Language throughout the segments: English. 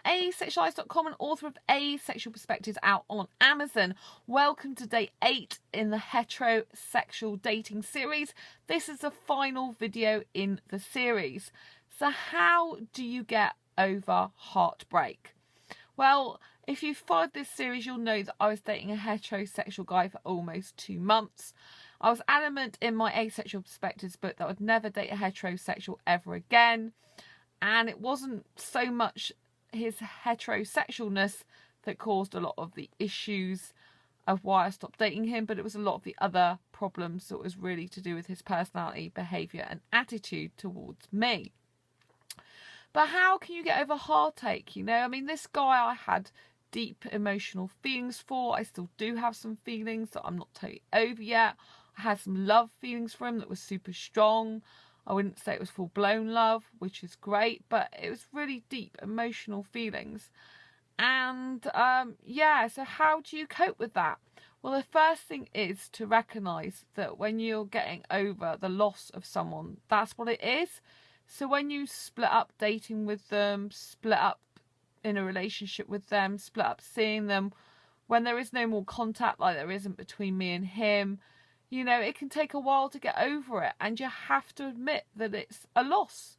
asexualise.com and author of Asexual Perspectives, out on Amazon. Welcome to day 8 in the Heterosexual Dating Series. This is the final video in the series. So how do you get over heartbreak? Well, if you've followed this series, you'll know that I was dating a heterosexual guy for almost 2 months. I was adamant in my Asexual Perspectives book that I would never date a heterosexual ever again. And it wasn't so much his heterosexualness that caused a lot of the issues of why I stopped dating him, but it was a lot of the other problems that was really to do with his personality, behaviour and attitude towards me. But how can you get over heartache? You know, I mean, this guy I had deep emotional feelings for. I still do have some feelings that I'm not totally over yet. I had some love feelings for him that was super strong. I wouldn't say it was full-blown love, which is great, but it was really deep emotional feelings. And yeah, so how do you cope with that? Well, the first thing is to recognise that when you're getting over the loss of someone, that's what it is. So when you split up dating with them, split up in a relationship with them, split up seeing them, when there is no more contact like there isn't between me and him, you know, it can take a while to get over it, and you have to admit that it's a loss.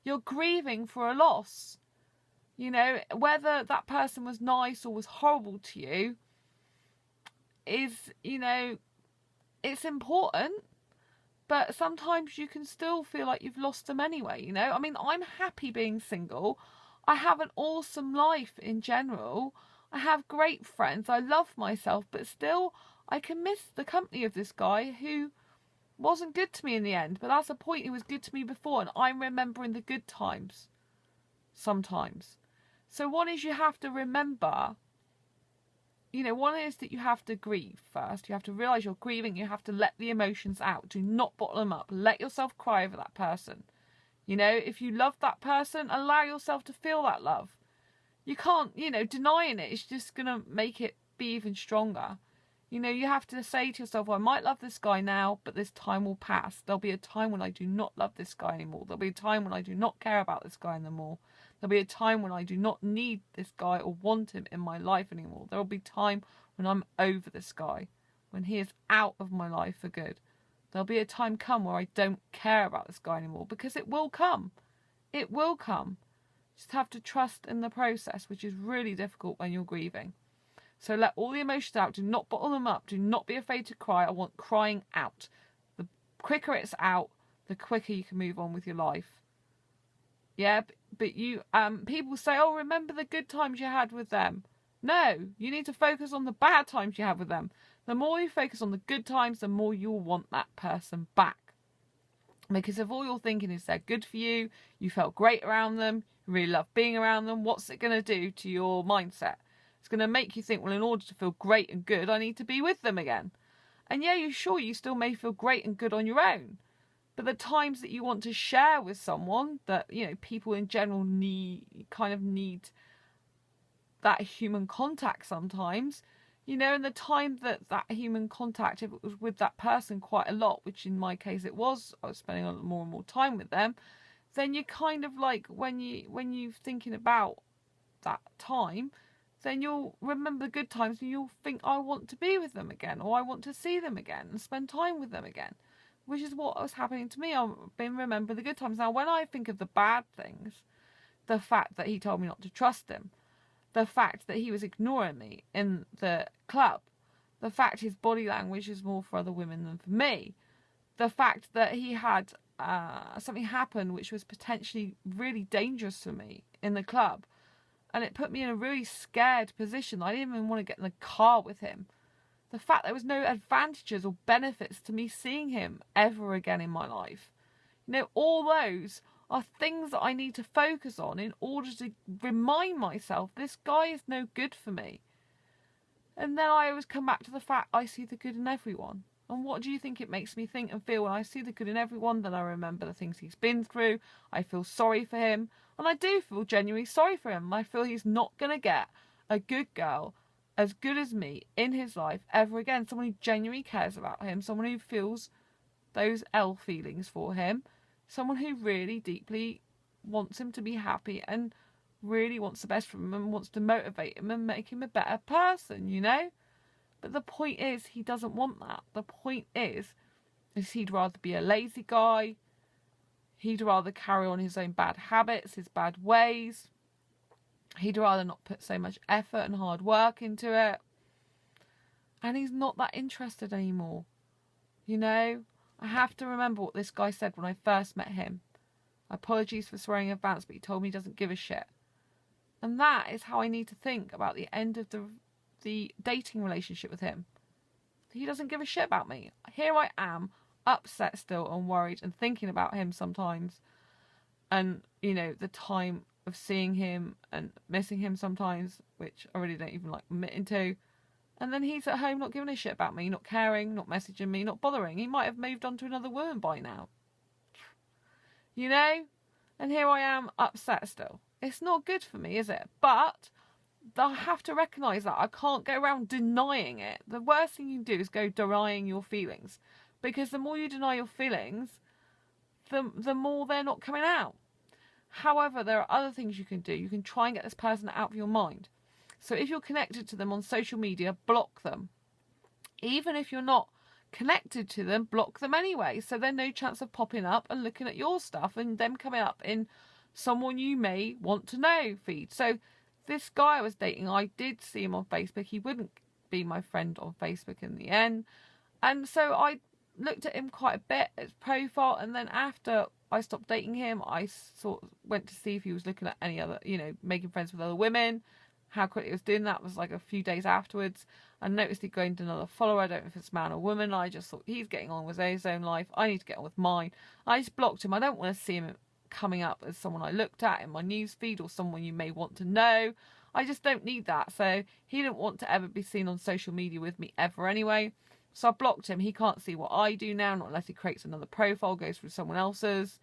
You're grieving for a loss. You know, whether that person was nice or was horrible to you is, you know, it's important, but sometimes you can still feel like you've lost them anyway, you know. I mean, I'm happy being single. I have an awesome life in general. I have great friends. I love myself, but still I can miss the company of this guy who wasn't good to me in the end. But that's the point. He was good to me before, and I'm remembering the good times sometimes. So one is you have to remember, you know, one is that you have to grieve first. You have to realise you're grieving. You have to let the emotions out. Do not bottle them up. Let yourself cry over that person. You know, if you love that person, allow yourself to feel that love. You can't, you know, denying it is just going to make it be even stronger. You know, you have to say to yourself, well, I might love this guy now, but this time will pass. There'll be a time when I do not love this guy anymore. There'll be a time when I do not care about this guy anymore. There'll be a time when I do not need this guy or want him in my life anymore. There'll be time when I'm over this guy, when he is out of my life for good. There'll be a time come where I don't care about this guy anymore, because it will come. It will come. You just have to trust in the process, which is really difficult when you're grieving. So let all the emotions out. Do not bottle them up. Do not be afraid to cry. I want crying out. The quicker it's out, the quicker you can move on with your life. Yeah, but you people say, oh, remember the good times you had with them. No, you need to focus on the bad times you have with them. The more you focus on the good times, the more you'll want that person back. Because if all you're thinking is they're good for you, you felt great around them, you really love being around them, what's it going to do to your mindset? It's going to make you think, well, in order to feel great and good, I need to be with them again. And yeah, you still may feel great and good on your own. But the times that you want to share with someone, that, you know, people in general need that human contact sometimes, you know, and the time that human contact, if it was with that person quite a lot, which in my case it was, I was spending a lot more and more time with them, then you kind of like, when you're thinking about that time, then you'll remember the good times and you'll think, I want to be with them again, or I want to see them again and spend time with them again, which is what was happening to me. I've been remembering the good times. Now, when I think of the bad things, the fact that he told me not to trust him, the fact that he was ignoring me in the club, the fact his body language is more for other women than for me, the fact that he had something happen which was potentially really dangerous for me in the club, and it put me in a really scared position. I didn't even want to get in the car with him. The fact there was no advantages or benefits to me seeing him ever again in my life. You know, all those are things that I need to focus on in order to remind myself this guy is no good for me. And then I always come back to the fact I see the good in everyone. And what do you think it makes me think and feel when I see the good in everyone? Then I remember the things he's been through. I feel sorry for him. And I do feel genuinely sorry for him. I feel he's not going to get a good girl as good as me in his life ever again. Someone who genuinely cares about him. Someone who feels those L feelings for him. Someone who really deeply wants him to be happy and really wants the best for him and wants to motivate him and make him a better person, you know? But the point is, he doesn't want that. The point is he'd rather be a lazy guy. He'd rather carry on his own bad habits, his bad ways. He'd rather not put so much effort and hard work into it. And he's not that interested anymore. You know, I have to remember what this guy said when I first met him. Apologies for swearing in advance, but he told me he doesn't give a shit. And that is how I need to think about the end of the dating relationship with him. He doesn't give a shit about me. Here I am, upset still and worried and thinking about him sometimes. And, you know, the time of seeing him and missing him sometimes, which I really don't even like admitting to. And then he's at home not giving a shit about me, not caring, not messaging me, not bothering. He might have moved on to another woman by now. You know? And here I am, upset still. It's not good for me, is it? But I have to recognise that I can't go around denying it. The worst thing you can do is go denying your feelings. Because the more you deny your feelings, the more they're not coming out. However, there are other things you can do. You can try and get this person out of your mind. So if you're connected to them on social media, block them. Even if you're not connected to them, block them anyway. So there's no chance of popping up and looking at your stuff and them coming up in someone you may want to know feed. So this guy I was dating, I did see him on Facebook. He wouldn't be my friend on Facebook in the end. And so I looked at him quite a bit, his profile, and then after I stopped dating him, I sort of went to see if he was looking at any other, you know, making friends with other women. How quickly he was doing that was like a few days afterwards. I noticed he'd going to another follower. I don't know if it's man or woman. I just thought he's getting on with his own life. I need to get on with mine. I just blocked him. I don't want to see him coming up as someone I looked at in my news feed or someone you may want to know. I just don't need that. So he didn't want to ever be seen on social media with me ever anyway. So I blocked him. He can't see what I do now, not unless he creates another profile, goes through someone else's.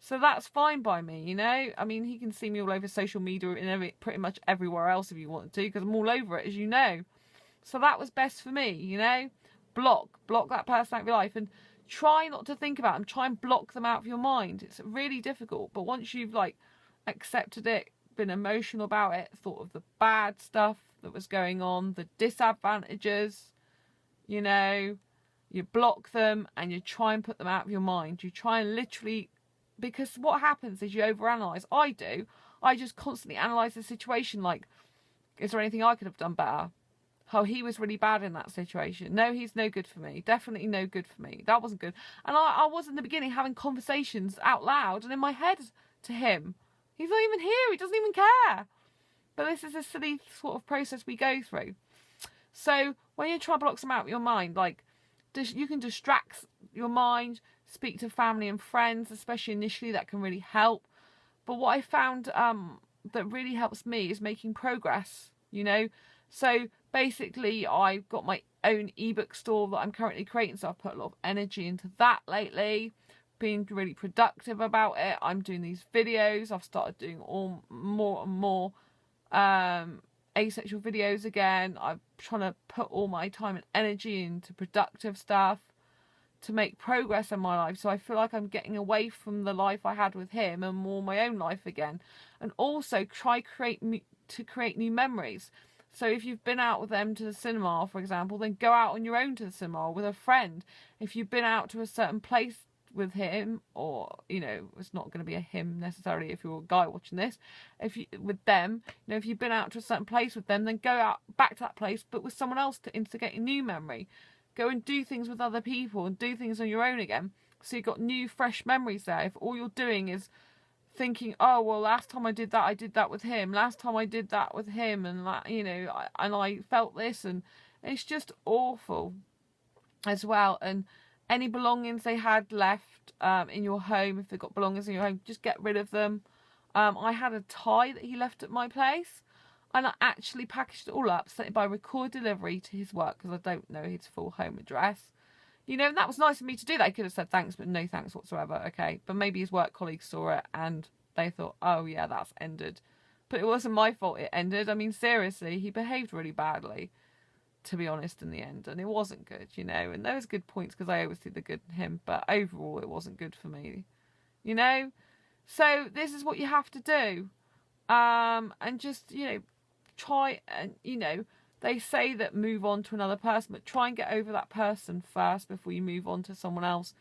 So that's fine by me, you know. I mean, he can see me all over social media and pretty much everywhere else if you want to, because I'm all over it, as you know. So that was best for me, you know. Block that person out of your life and try not to think about them. Try and block them out of your mind. It's really difficult, but once you've like accepted it, been emotional about it, thought of the bad stuff that was going on, the disadvantages, you know, you block them and you try and put them out of your mind. You try and literally, because what happens is you overanalyze. I do. I just constantly analyze the situation like, is there anything I could have done better? Oh, he was really bad in that situation. No, he's no good for me. Definitely no good for me. That wasn't good. And I was in the beginning having conversations out loud and in my head to him. He's not even here. He doesn't even care. But this is a silly sort of process we go through. So when you try to block them out of your mind, like you can distract your mind, speak to family and friends, especially initially, that can really help. But what I found that really helps me is making progress, you know. So basically, I've got my own ebook store that I'm currently creating, so I've put a lot of energy into that lately, being really productive about it. I'm doing these videos. I've started doing more and more asexual videos again. I'm trying to put all my time and energy into productive stuff to make progress in my life. So I feel like I'm getting away from the life I had with him and more my own life again. And also try to create new memories. So if you've been out with them to the cinema, for example, then go out on your own to the cinema with a friend. If you've been out to a certain place with him, or, you know, it's not going to be a him necessarily if you're a guy watching this, with them, you know, if you've been out to a certain place with them, then go out back to that place, but with someone else to instigate a new memory. Go and do things with other people and do things on your own again. So you've got new, fresh memories there. If all you're doing is thinking, oh, well, last time I did that with him. Last time I did that with him. And, that, you know, I felt this. And it's just awful as well. And any belongings they had left in your home, if they've got belongings in your home, just get rid of them. I had a tie that he left at my place. And I actually packaged it all up, sent it by record delivery to his work, because I don't know his full home address. You know, and that was nice of me to do that. He could have said thanks, but no thanks whatsoever, okay? But maybe his work colleagues saw it and they thought, oh yeah, that's ended. But it wasn't my fault it ended. I mean, seriously, he behaved really badly, to be honest, in the end. And it wasn't good, you know. And there was good points, because I always see the good in him. But overall, it wasn't good for me, you know. So this is what you have to do. And just, try and, they say that move on to another person, but try and get over that person first before you move on to someone else.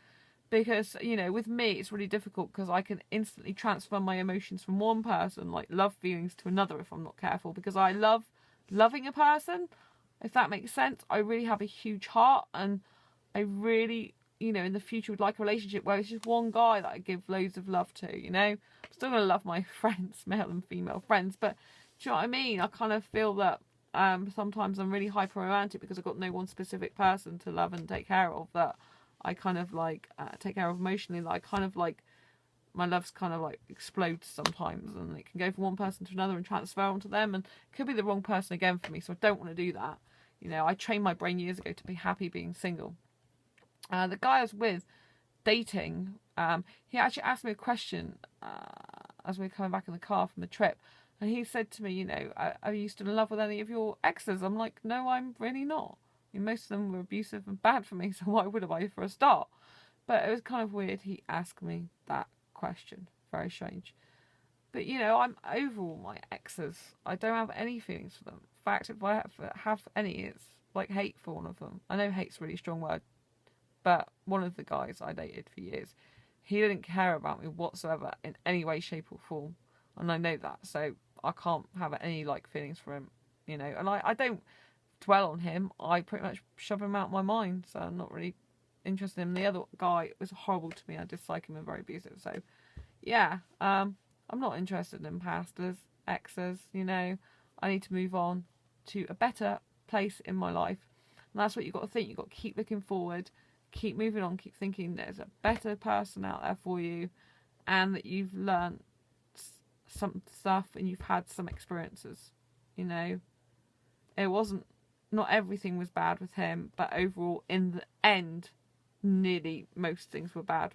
Because, with me, it's really difficult because I can instantly transfer my emotions from one person, like love feelings, to another if I'm not careful. Because I love loving a person, if that makes sense. I really have a huge heart, and I really, in the future would like a relationship where it's just one guy that I give loads of love to, I'm still going to love my friends, male and female friends, but do you know what I mean? I kind of feel that sometimes I'm really hyper romantic because I've got no one specific person to love and take care of, that I kind of like take care of emotionally, that I kind of like, my love's kind of like explodes sometimes, and it can go from one person to another and transfer onto them, and it could be the wrong person again for me, so I don't want to do that. I trained my brain years ago to be happy being single. The guy I was with, dating, he actually asked me a question as we were coming back in the car from the trip, and he said to me, are you still in love with any of your exes? I'm like, no, I'm really not. Most of them were abusive and bad for me, so why would I for a start? But it was kind of weird he asked me that question. Very strange. But, I'm over all my exes. I don't have any feelings for them. In fact, if I have any, it's like hate for one of them. I know hate's a really strong word, but one of the guys I dated for years, he didn't care about me whatsoever in any way, shape or form. And I know that, so I can't have any feelings for him, and I don't dwell on him. I pretty much shove him out of my mind, so I'm not really interested in him. The other guy was horrible to me. I dislike him and very abusive, so yeah, I'm not interested in pastors, exes. I need to move on to a better place in my life, and that's what you've got to think. You've got to keep looking forward, keep moving on, keep thinking there's a better person out there for you, and that you've learned some stuff and you've had some experiences. It wasn't, not everything was bad with him, but overall, in the end, nearly most things were bad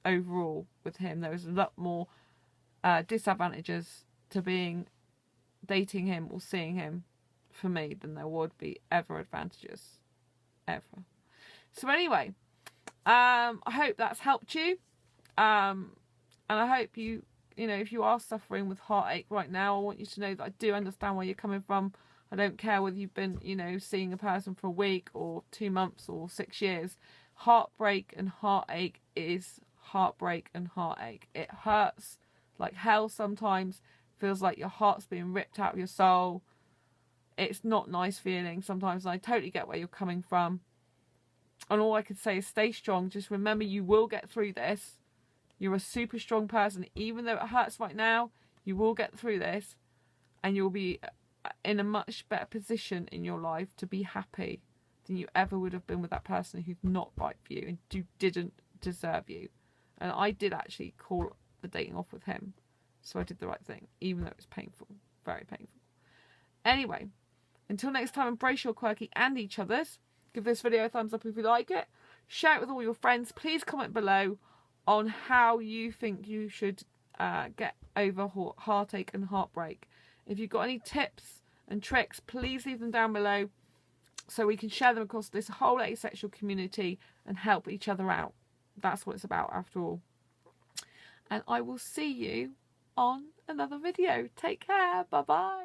overall with him. There was a lot more disadvantages to dating him or seeing him for me than there would be ever advantages, ever. So anyway, I hope that's helped you, and I hope you, if you are suffering with heartache right now, I want you to know that I do understand where you're coming from. I don't care whether you've been, seeing a person for a week or 2 months or 6 years. Heartbreak and heartache is heartbreak and heartache. It hurts like hell sometimes. Feels like your heart's being ripped out of your soul. It's not nice feeling sometimes, and I totally get where you're coming from. And all I could say is stay strong. Just remember, you will get through this. You're a super strong person. Even though it hurts right now, you will get through this, and you'll be in a much better position in your life to be happy than you ever would have been with that person who's not right for you and who didn't deserve you. And I did actually call the dating off with him, so I did the right thing, even though it was painful, very painful. Anyway, until next time, embrace your quirky and each other's. Give this video a thumbs up if you like it. Share it with all your friends. Please comment below on how you think you should get over heartache and heartbreak. If you've got any tips and tricks, please leave them down below so we can share them across this whole asexual community and help each other out. That's what it's about after all. And I will see you on another video. Take care. Bye bye.